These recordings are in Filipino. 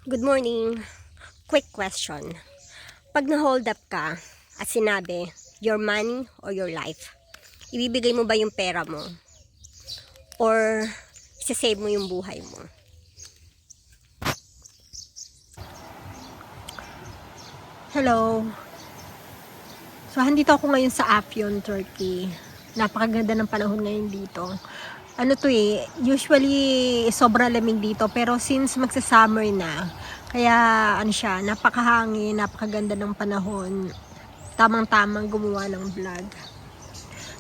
Good morning. Quick question. Pag na-hold up ka at sinabi, your money or your life, ibibigay mo ba yung pera mo? Or isa-save mo yung buhay mo? Hello. So, andito ako ngayon sa Afyon, Turkey. Napakaganda ng panahon ngayon dito. Usually sobrang lamig dito, pero since magsa-summer na, kaya napakahangin, napakaganda ng panahon. Tamang-tamang gumawa ng vlog.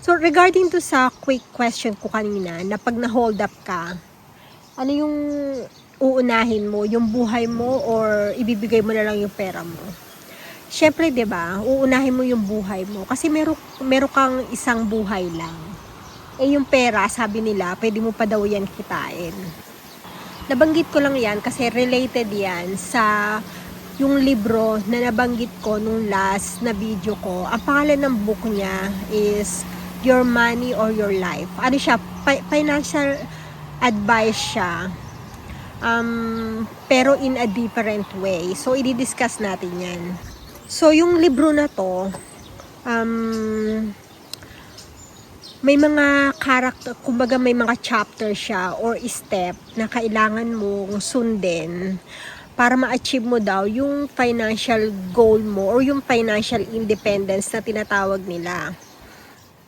So regarding to sa quick question ko kanina, na pag na-hold up ka, ano yung uunahin mo, yung buhay mo or ibibigay mo na lang yung pera mo? Syempre, 'di ba? Uunahin mo yung buhay mo kasi meron kang isang buhay lang. Yung pera, sabi nila, pwede mo pa daw yan kitain. Nabanggit ko lang yan kasi related yan sa yung libro na nabanggit ko nung last na video ko. Ang pangalan ng book niya is Your Money or Your Life. Ano siya? Financial advice siya. Pero in a different way. So, i-discuss natin yan. So, yung libro na to, may mga character, kumbaga may mga chapter siya or step na kailangan mong sundin para ma-achieve mo daw yung financial goal mo or yung financial independence na tinatawag nila.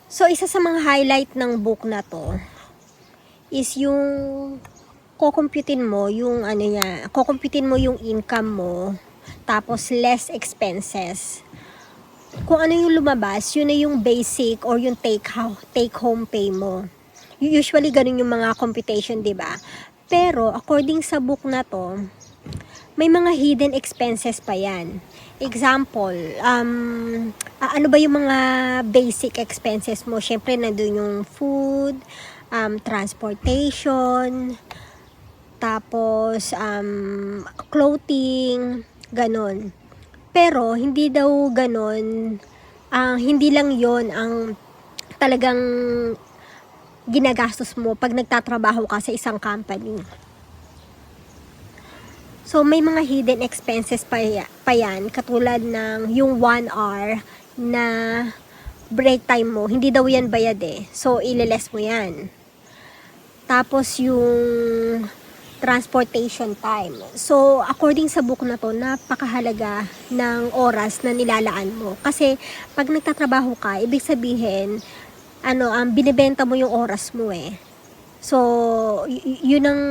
So, isa sa mga highlight ng book na to is yung kukumputin mo yung kukumputin mo yung income mo, tapos less expenses. Kung ano yung lumabas, yun na yung basic or yung take home pay mo. Usually ganun yung mga computation, 'di ba? Pero according sa book na to, may mga hidden expenses pa yan. Example, ano ba yung mga basic expenses mo? Syempre nandun yung food, transportation, tapos clothing, ganun. Pero hindi daw ganon, hindi lang yon ang talagang ginagastos mo pag nagtatrabaho ka sa isang company. So may mga hidden expenses pa yan, katulad ng yung 1 hour na break time mo, hindi daw yan bayad eh. So ililess mo yan. Tapos yung transportation time. So, according sa book na to, napakahalaga ng oras na nilalaan mo. Kasi, pag nagtatrabaho ka, ibig sabihin, binibenta mo yung oras mo eh. So, yun ang,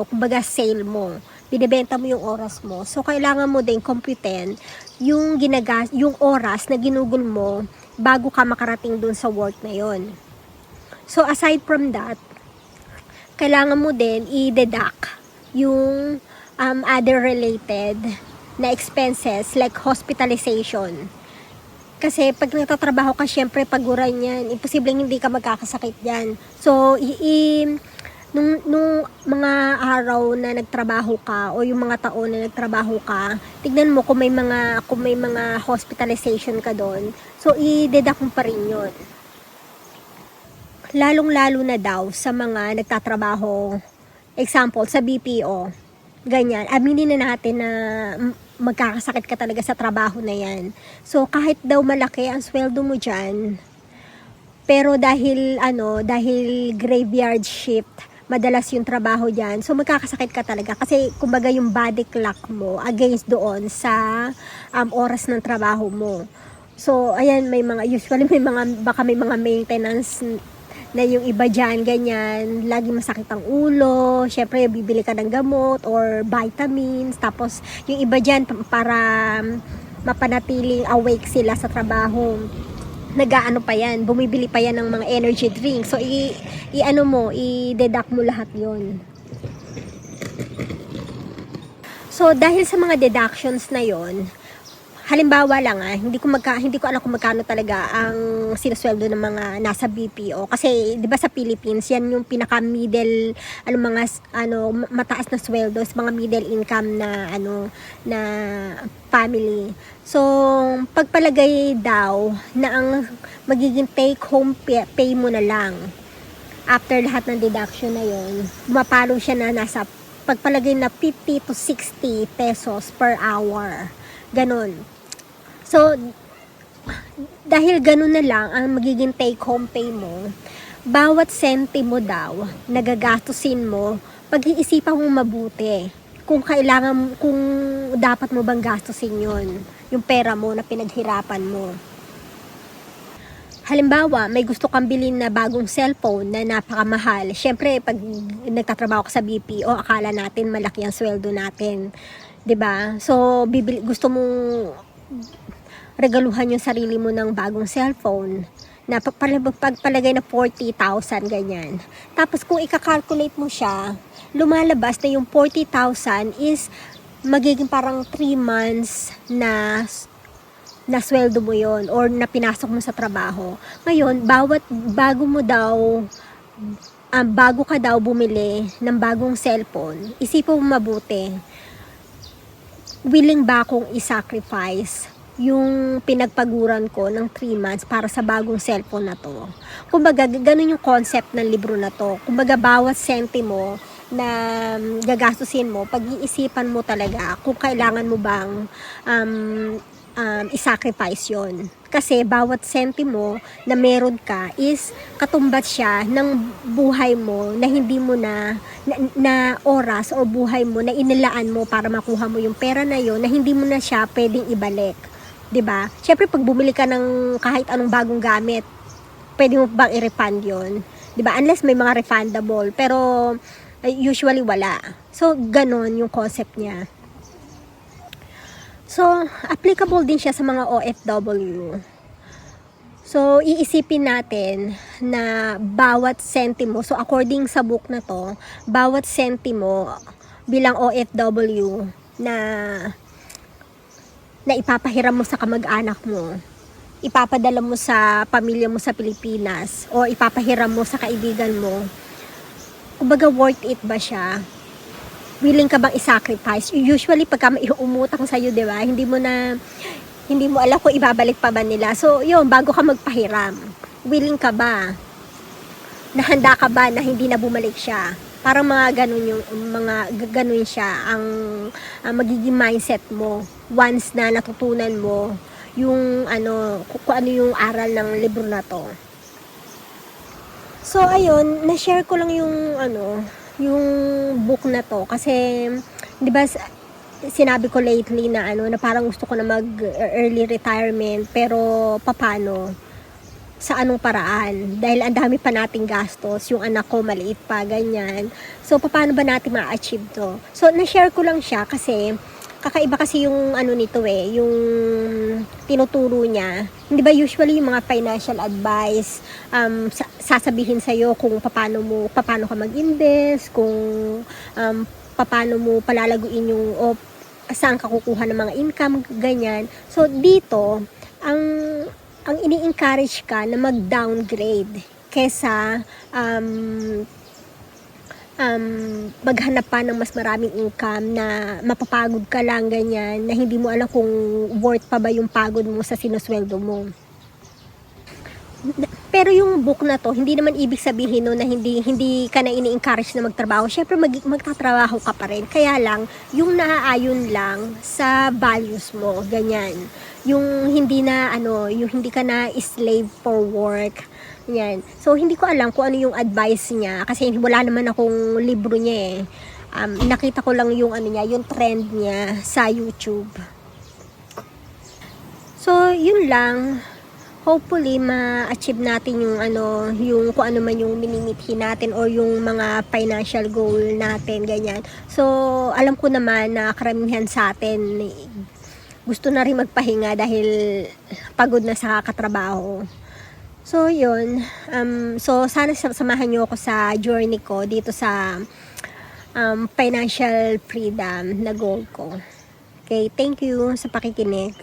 kumbaga sale mo. Binibenta mo yung oras mo. So, kailangan mo din computin yung oras na ginugol mo bago ka makarating dun sa work na yon. So, aside from that, kailangan mo din i-deduct yung other related na expenses like hospitalization. Kasi pag nagtatrabaho ka, syempre paguran yan. Imposibleng hindi ka magkakasakit yan. So, nung mga araw na nagtrabaho ka o yung mga taon na nagtrabaho ka, tignan mo kung may mga hospitalization ka doon. So, i-deduct mo pa rin yun. Lalong-lalo na daw sa mga nagtatrabaho, example, sa BPO, ganyan, aminin na natin na magkakasakit ka talaga sa trabaho na yan. So, kahit daw malaki ang sweldo mo dyan, pero dahil graveyard shift, madalas yung trabaho dyan, so magkakasakit ka talaga. Kasi, kumbaga yung body clock mo against doon sa oras ng trabaho mo. So, ayan, usually baka may mga maintenance na yung iba dyan, ganyan, lagi masakit ang ulo, syempre bibili ka ng gamot or vitamins, tapos yung iba dyan para mapanatiling awake sila sa trabaho, nag-aano pa yan, bumibili pa yan ng mga energy drink. So, i-deduct mo lahat yon. So, dahil sa mga deductions na yon, halimbawa lang hindi ko alam kung magkano talaga ang sinusweldo ng mga nasa BPO kasi 'di ba sa Philippines yan yung pinaka middle mataas na sweldo sa mga middle income na family. So pagpalagay daw na ang magiging take home pay mo na lang after lahat ng deduction na yon, mapalo siya na nasa pagpalagay na 50 to 60 pesos per hour. Ganon. So, dahil ganun na lang ang magiging take home pay mo, bawat sentimo daw nagagastusin mo, pag-iisipan mo mabuti kung kailangan, kung dapat mo bang gastusin yon, yung pera mo na pinaghirapan mo. Halimbawa, may gusto kang bilhin na bagong cellphone na napakamahal. Syempre, pag nagtatrabaho ka sa BPO, akala natin malaki ang sweldo natin. 'Di ba? So, gusto mong regaluhan yung sarili mo ng bagong cellphone na pagpalagay na 40,000 ganyan. Tapos kung ika-calculate mo siya, lumalabas na yung 40,000 is magiging parang 3 months na sweldo mo yon or na pinasok mo sa trabaho. Ngayon, bago ka daw bumili ng bagong cellphone, isipin mo mabuti, willing ba akong i-sacrifice yung pinagpaguran ko ng 3 months para sa bagong cellphone na to? Kumbaga, ganun yung concept ng libro na to. Kumbaga, bawat sentimo na gagastusin mo, pag-iisipan mo talaga kung kailangan mo bang i-sacrifice yon. Kasi bawat sentimo na meron ka is katumbat siya ng buhay mo na hindi mo na oras o buhay mo na inilaan mo para makuha mo yung pera na yon, na hindi mo na siya pwedeng ibalik. 'Di ba? Syempre pag bumili ka ng kahit anong bagong gamit, pwede mo bang i-refund yon? 'Di ba? Unless may mga refundable, pero usually wala. So ganon yung concept niya. So, applicable din siya sa mga OFW. So, iisipin natin na bawat sentimo, so according sa book na to, bawat sentimo bilang OFW na ipapahiram mo sa kamag-anak mo, ipapadala mo sa pamilya mo sa Pilipinas, o ipapahiram mo sa kaibigan mo, kumbaga worth it ba siya? Willing ka bang i-sacrifice? Usually pagka may umutang sa'yo, di ba? Hindi mo alam kung ibabalik pa ba nila. So, yun, bago ka magpahiram, willing ka ba? Nahanda ka ba na hindi na bumalik siya? Parang mga ganun siya ang magiging mindset mo once na natutunan mo yung kung ano yung aral ng libro na to. So, ayun, na-share ko lang yung book na to kasi 'di ba sinabi ko lately na na parang gusto ko na mag early retirement, pero paano, sa anong paraan, dahil ang dami pa nating gastos, yung anak ko maliit pa, ganyan. So paano ba natin ma-achieve to? So na-share ko lang siya kasi kakaiba kasi yung nito yung tinuturo niya. Hindi ba usually yung mga financial advice, sasabihin sa'yo kung paano ka mag-invest, kung paano mo palalaguin yung saan ka kukuha ng mga income, ganyan. So dito, ang ini-encourage ka na mag-downgrade kesa maghanap pa ng mas maraming income na mapapagod ka lang, ganyan, na hindi mo alam kung worth pa ba yung pagod mo sa sinusweldo mo. Pero yung book na to, hindi naman ibig sabihin na hindi ka na ini-encourage na magtrabaho. Syempre magtatrabaho ka pa rin. Kaya lang, yung naaayon lang sa values mo, ganyan. Yung hindi ka na slave for work. Yan. So, hindi ko alam kung ano yung advice niya kasi wala naman akong libro niya eh. Nakita ko lang yung yung trend niya sa YouTube. So, yun lang. Hopefully, ma-achieve natin yung kung ano man yung minimithi natin or yung mga financial goal natin, ganyan. So, alam ko naman na karamihan sa atin gusto na rin magpahinga dahil pagod na sa katrabaho. So, yun. So, sana samahan nyo ako sa journey ko dito sa financial freedom na goal ko. Okay, thank you sa pakikinig.